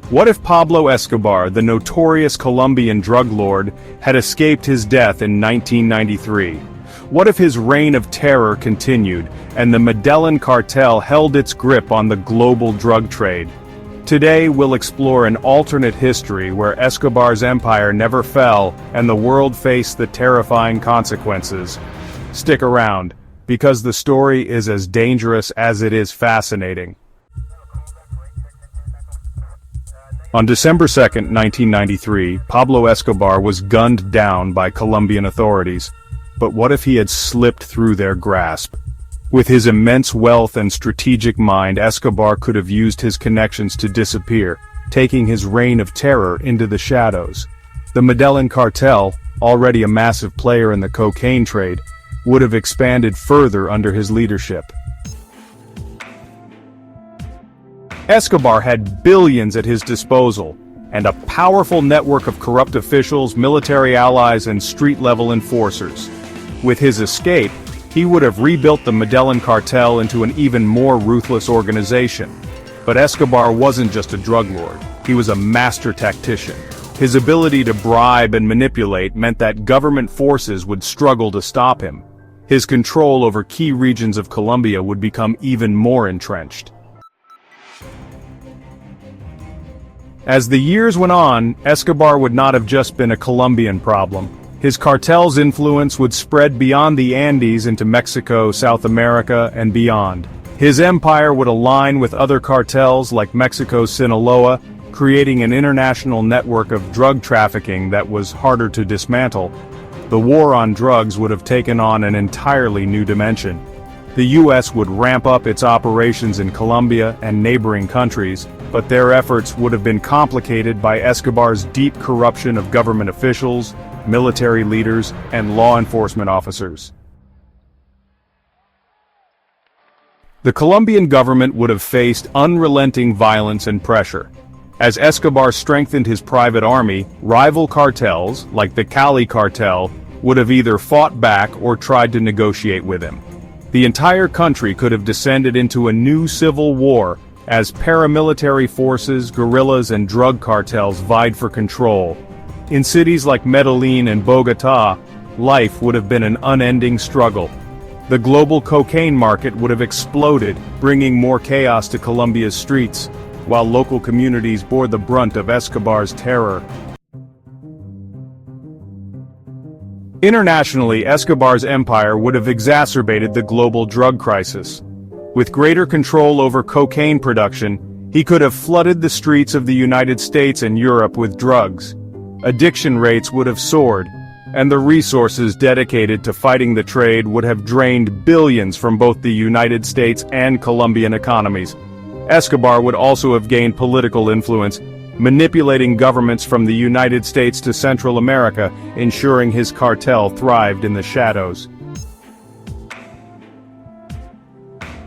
What if Pablo Escobar, the notorious Colombian drug lord, had escaped his death in 1993? What if his reign of terror continued, and the Medellín cartel held its grip on the global drug trade? Today we'll explore an alternate history where Escobar's empire never fell and the world faced the terrifying consequences. Stick around, because the story is as dangerous as it is fascinating. On December 2, 1993, Pablo Escobar was gunned down by Colombian authorities. But what if he had slipped through their grasp? With his immense wealth and strategic mind, Escobar could have used his connections to disappear, taking his reign of terror into the shadows. The Medellín cartel, already a massive player in the cocaine trade, would have expanded further under his leadership. Escobar had billions at his disposal, and a powerful network of corrupt officials, military allies, and street-level enforcers. With his escape, he would have rebuilt the Medellín cartel into an even more ruthless organization. But Escobar wasn't just a drug lord, he was a master tactician. His ability to bribe and manipulate meant that government forces would struggle to stop him. His control over key regions of Colombia would become even more entrenched. As the years went on, Escobar would not have just been a Colombian problem. His cartel's influence would spread beyond the Andes into Mexico, South America, and beyond. His empire would align with other cartels like Mexico's Sinaloa, creating an international network of drug trafficking that was harder to dismantle. The war on drugs would have taken on an entirely new dimension. The U.S. would ramp up its operations in Colombia and neighboring countries, but their efforts would have been complicated by Escobar's deep corruption of government officials, military leaders, and law enforcement officers. The Colombian government would have faced unrelenting violence and pressure. As Escobar strengthened his private army, rival cartels, like the Cali cartel, would have either fought back or tried to negotiate with him. The entire country could have descended into a new civil war, as paramilitary forces, guerrillas, and drug cartels vied for control. In cities like Medellín and Bogotá, life would have been an unending struggle. The global cocaine market would have exploded, bringing more chaos to Colombia's streets, while local communities bore the brunt of Escobar's terror. Internationally, Escobar's empire would have exacerbated the global drug crisis. With greater control over cocaine production, he could have flooded the streets of the United States and Europe with drugs. Addiction rates would have soared, and the resources dedicated to fighting the trade would have drained billions from both the United States and Colombian economies. Escobar would also have gained political influence, manipulating governments from the United States to Central America, ensuring his cartel thrived in the shadows.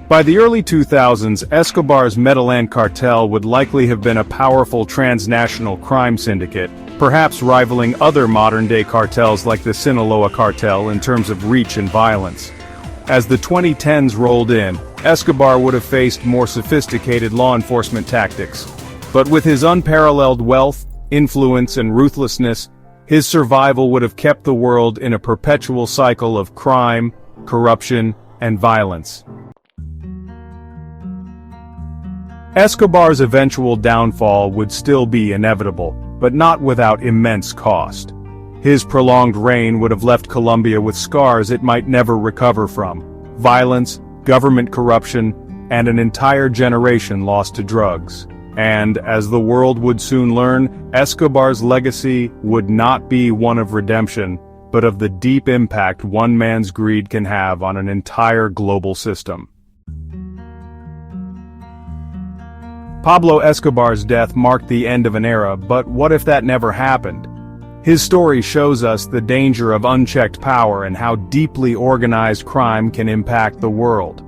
By the early 2000s, Escobar's Medellín cartel would likely have been a powerful transnational crime syndicate, perhaps rivaling other modern-day cartels like the Sinaloa cartel in terms of reach and violence. As the 2010s rolled in, Escobar would have faced more sophisticated law enforcement tactics. But with his unparalleled wealth, influence, and ruthlessness, his survival would have kept the world in a perpetual cycle of crime, corruption, and violence. Escobar's eventual downfall would still be inevitable, but not without immense cost. His prolonged reign would have left Colombia with scars it might never recover from: violence, government corruption, and an entire generation lost to drugs. And, as the world would soon learn, Escobar's legacy would not be one of redemption, but of the deep impact one man's greed can have on an entire global system. Pablo Escobar's death marked the end of an era, but what if that never happened? His story shows us the danger of unchecked power and how deeply organized crime can impact the world.